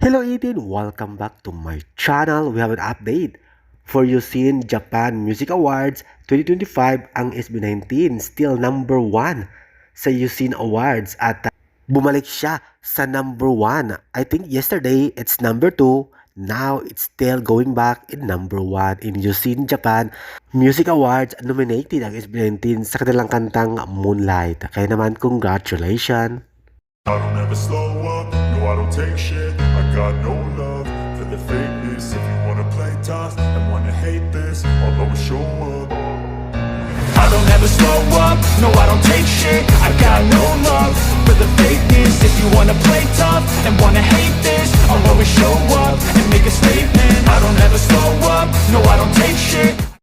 Hello 18, welcome back to my channel. We have an update for Yusin Japan Music Awards 2025. Ang SB19 still number 1 sa Yusin Awards at bumalik siya sa number 1. I think yesterday it's number 2. Now it's still going back in number 1 in Yusin Japan Music Awards. Nominated ang SB19 sa kanilang kantang Moonlight. Kaya naman, congratulations! I don't ever slow up, no I don't take shit. I got no love for the fakeness. If you wanna play tough and wanna hate this, I'll always show up. I don't ever slow up, no I don't take shit. I got no love for the fakeness. If you wanna play tough and wanna hate this, I'll always show up and make a statement. I don't ever slow up, no I don't take shit.